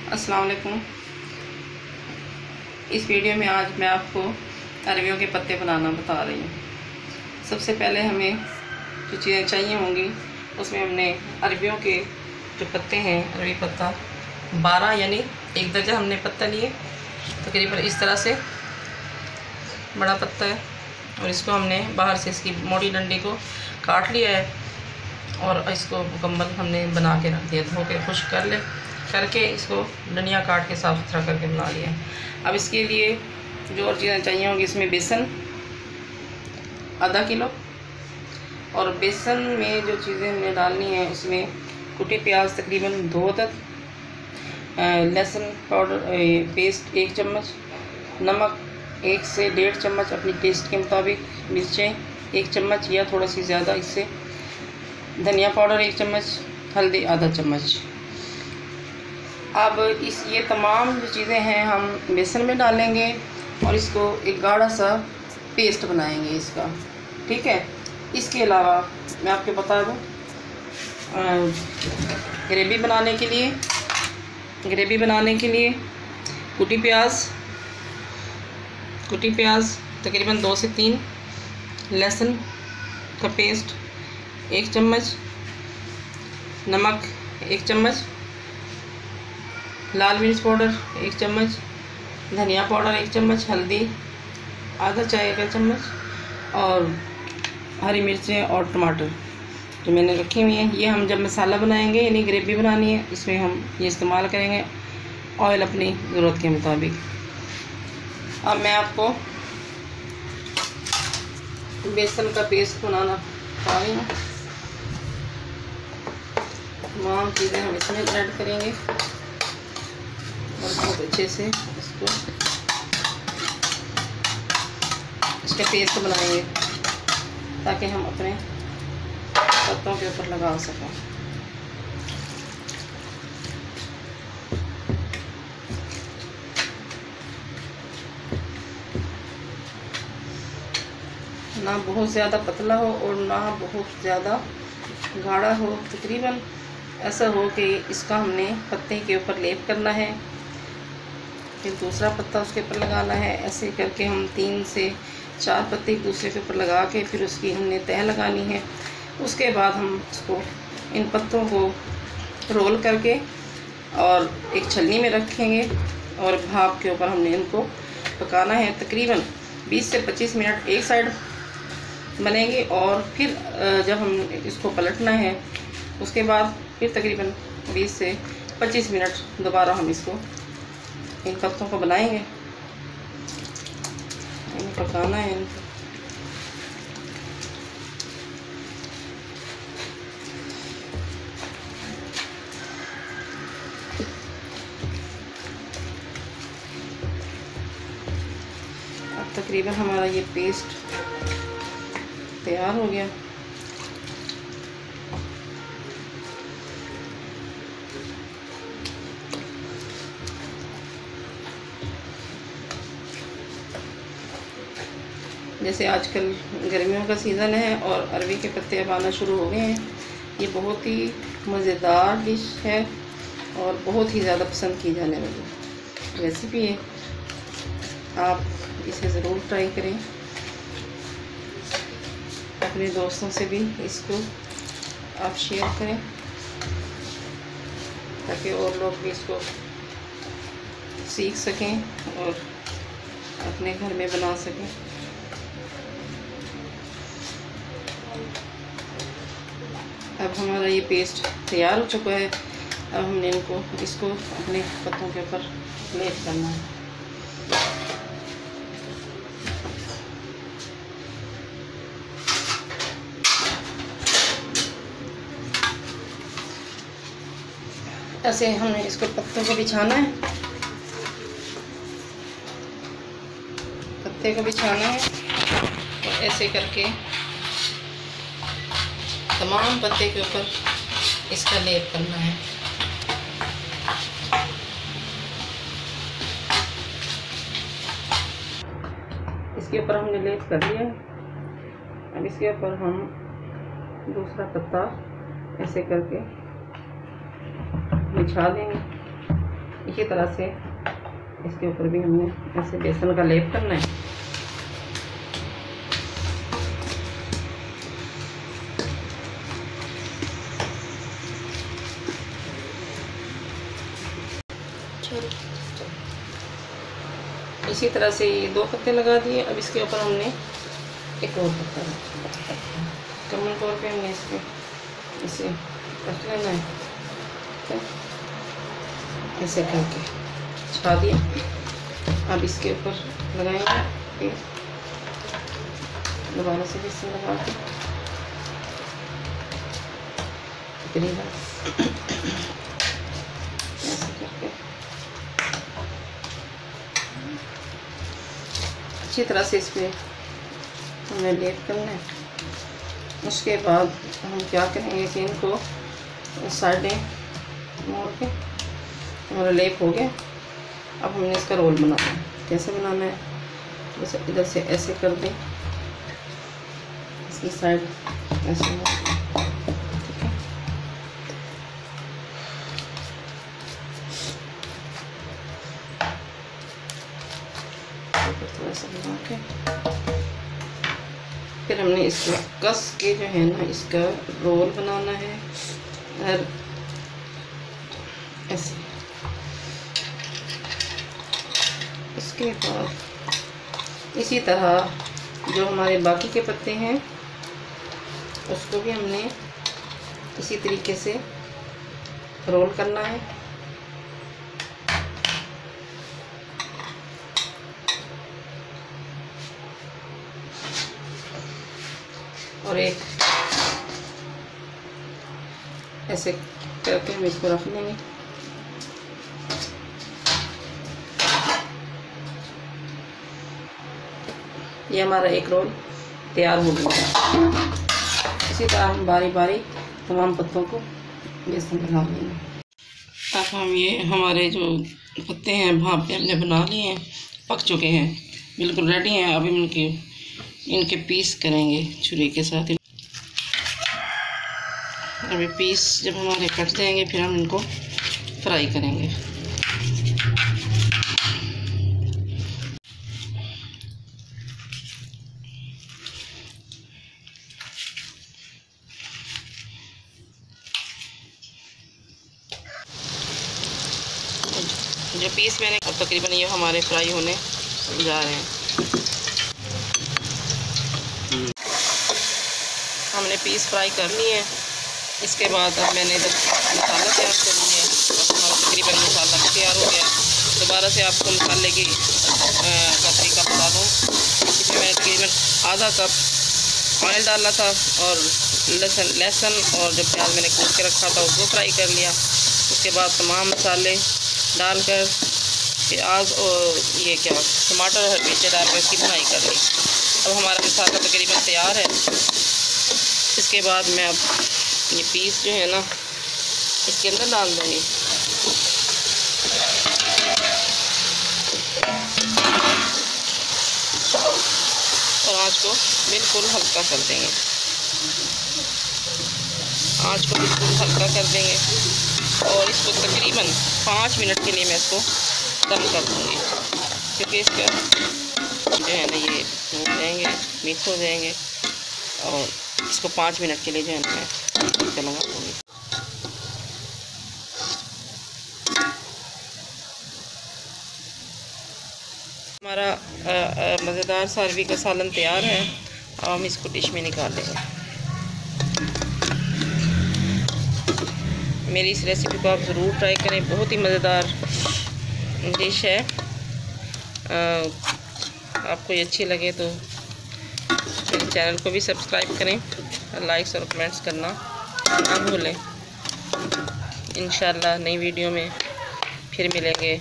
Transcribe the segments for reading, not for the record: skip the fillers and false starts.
अस्सलाम वालेकुम। इस वीडियो में आज मैं आपको अरबियों के पत्ते बनाना बता रही हूँ। सबसे पहले हमें जो चीज़ें चाहिए होंगी उसमें हमने अरबियों के जो पत्ते हैं, अरबी पत्ता 12 यानी 1 दर्जन हमने पत्ता लिए। तकरीबन इस तरह से बड़ा पत्ता है और इसको हमने बाहर से इसकी मोटी डंडी को काट लिया है और इसको मुकम्मल हमने बना के रख दिया। धो के खुश्क करके इसको डंडियाँ काट के साफ़ सुथरा करके बना लिया। अब इसके लिए जो और चीज़ें चाहिए होंगी, इसमें बेसन आधा किलो, और बेसन में जो चीज़ें हमने डालनी है उसमें कुटी प्याज तकरीबन 2 अदद, लहसुन पाउडर पेस्ट 1 चम्मच, नमक 1 से 1.5 चम्मच अपनी टेस्ट के मुताबिक, मिर्चें 1 चम्मच या थोड़ा सी ज़्यादा इससे, धनिया पाउडर 1 चम्मच, हल्दी आधा चम्मच। अब ये तमाम जो चीज़ें हैं हम बेसन में डालेंगे और इसको एक गाढ़ा सा पेस्ट बनाएंगे इसका, ठीक है। इसके अलावा मैं आपको बता दूँ, ग्रेवी बनाने के लिए कुटी प्याज तकरीबन 2 से 3, लहसुन का पेस्ट 1 चम्मच, नमक 1 चम्मच, लाल मिर्च पाउडर 1 चम्मच, धनिया पाउडर 1 चम्मच, हल्दी आधा चाय का चम्मच, और हरी मिर्चें और टमाटर जो मैंने रखी हुई हैं। ये हम जब मसाला बनाएंगे यानी ग्रेवी बनानी है, इसमें हम ये इस्तेमाल करेंगे। ऑयल अपनी ज़रूरत के मुताबिक। अब मैं आपको बेसन का पेस्ट बनाना बता रही हूँ। तमाम चीज़ें हम इसमें ऐड करेंगे और बहुत अच्छे से इसका पेस्ट बनाएंगे ताकि हम अपने पत्तों के ऊपर लगा सकें। ना बहुत ज़्यादा पतला हो और ना बहुत ज़्यादा गाढ़ा हो, तकरीबन ऐसा हो कि इसका हमने पत्ते के ऊपर लेप करना है, फिर दूसरा पत्ता उसके ऊपर लगाना है। ऐसे करके हम 3 से 4 पत्ते एक दूसरे के ऊपर लगा के फिर उसकी हमने तह लगानी है। उसके बाद हम उसको इन पत्तों को रोल करके और एक छलनी में रखेंगे और भाप के ऊपर हमने इनको पकाना है। तकरीबन 20 से 25 मिनट एक साइड बनेंगे और फिर जब हम इसको पलटना है उसके बाद फिर तकरीबन 20 से 25 मिनट दोबारा हम इसको इन पत्तों को बनाएंगे, इन्हें पकाना है इनको। अब तकरीबन हमारा ये पेस्ट तैयार हो गया। जैसे आजकल गर्मियों का सीज़न है और अरबी के पत्ते अब आना शुरू हो गए हैं। ये बहुत ही मज़ेदार डिश है और बहुत ही ज़्यादा पसंद की जाने वाली रेसिपी है। आप इसे ज़रूर ट्राई करें, अपने दोस्तों से भी इसको आप शेयर करें ताकि और लोग भी इसको सीख सकें और अपने घर में बना सकें। अब हमारा ये पेस्ट तैयार हो चुका है। अब हमने इसको अपने पत्तों के ऊपर लेप करना है। ऐसे हमने इसको पत्तों को बिछाना है, पत्ते को बिछाना है और ऐसे करके तमाम पत्ते के ऊपर इसका लेप करना है। इसके ऊपर हमने लेप कर लिया है। अब इसके ऊपर हम दूसरा पत्ता ऐसे करके बिछा देंगे। इसी तरह से इसके ऊपर भी हमने ऐसे बेसन का लेप करना है। इसी तरह से ये 2 पत्ते लगा दिए। अब इसके ऊपर हमने एक और पत्ता कमल तौर पे हमने इसमें इसे कट लेना है। ऐसे करके छा दिया। अब इसके ऊपर लगाएंगे दोबारा से बेसन लगा के तकरीबन ऐसे करके अच्छी तरह से इस पर हमें लेप करना है। उसके बाद हम क्या करेंगे कि इनको साइडें मोड़ के हमारा लेप हो गया। अब हमने इसका रोल बनाना है। कैसे बनाना है? जैसे इधर से ऐसे कर दें, इसकी साइड ऐसे ठीक है। थोड़ा सा बना के फिर हमने इसको कस के जो है ना इसका रोल बनाना है। और ऐसे इसके बाद इसी तरह जो हमारे बाकी के पत्ते हैं उसको भी हमने इसी तरीके से रोल करना है। और एक ऐसे करके हम इसको रख लेंगे। ये हमारा एक रोल तैयार हो गया। इसी तरह हम बारी बारी तमाम पत्तों को बेसन लगा लेंगे। अब हम ये हमारे जो पत्ते हैं भाप पे हमने बना लिए हैं, पक चुके हैं, बिल्कुल रेडी हैं। अब इनके पीस करेंगे छुरी के साथ। अभी पीस जब हमारे कट जाएंगे फिर हम इनको फ्राई करेंगे। जो पीस मैंने तकरीबन ये हमारे फ्राई होने जा रहे हैं। हमने पीस फ्राई कर लिए हैं। इसके बाद अब मैंने इधर मसाला तैयार कर लिया है। हमारा तकरीबन मसाला भी तैयार हो गया। दोबारा से आपको मसाले की का तरीका बता दूँ। इसमें मैंने तकरीबन आधा कप ऑयल डाला था और लहसुन और जो प्याज मैंने कूट के रखा था उसको फ्राई कर लिया। उसके बाद तमाम मसाले डालकर प्याज और ये क्या टमाटर और मिर्ची डालकर इसकी भुनाई कर ली। अब हमारा मसाला तकरीबन तैयार है। इसके बाद मैं अब ये पीस जो है ना इसके अंदर डाल दूँगी। और आँच को बिल्कुल हल्का कर देंगे। आँच को बिल्कुल हल्का कर देंगे और इसको तकरीबन 5 मिनट के लिए मैं इसको दम कर दूँगी, क्योंकि इसका जो है ना ये हो जाएंगे, मिक्स हो जाएंगे। और इसको 5 मिनट के लिए जो है ना मैं लगा दूँगी। हमारा मज़ेदार सा अरबी का सालन तैयार है। अब हम इसको डिश में निकाल लेंगे। मेरी इस रेसिपी को आप ज़रूर ट्राई करें, बहुत ही मज़ेदार डिश है। आपको ये अच्छी लगे तो मेरे चैनल को भी सब्सक्राइब करें, लाइक्स और कमेंट्स करना ना भूलें। इंशाल्लाह नई वीडियो में फिर मिलेंगे।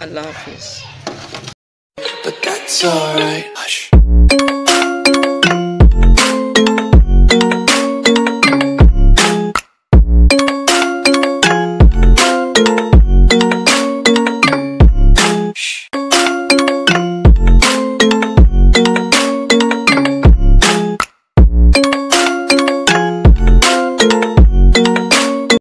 अल्लाह हाफिज़।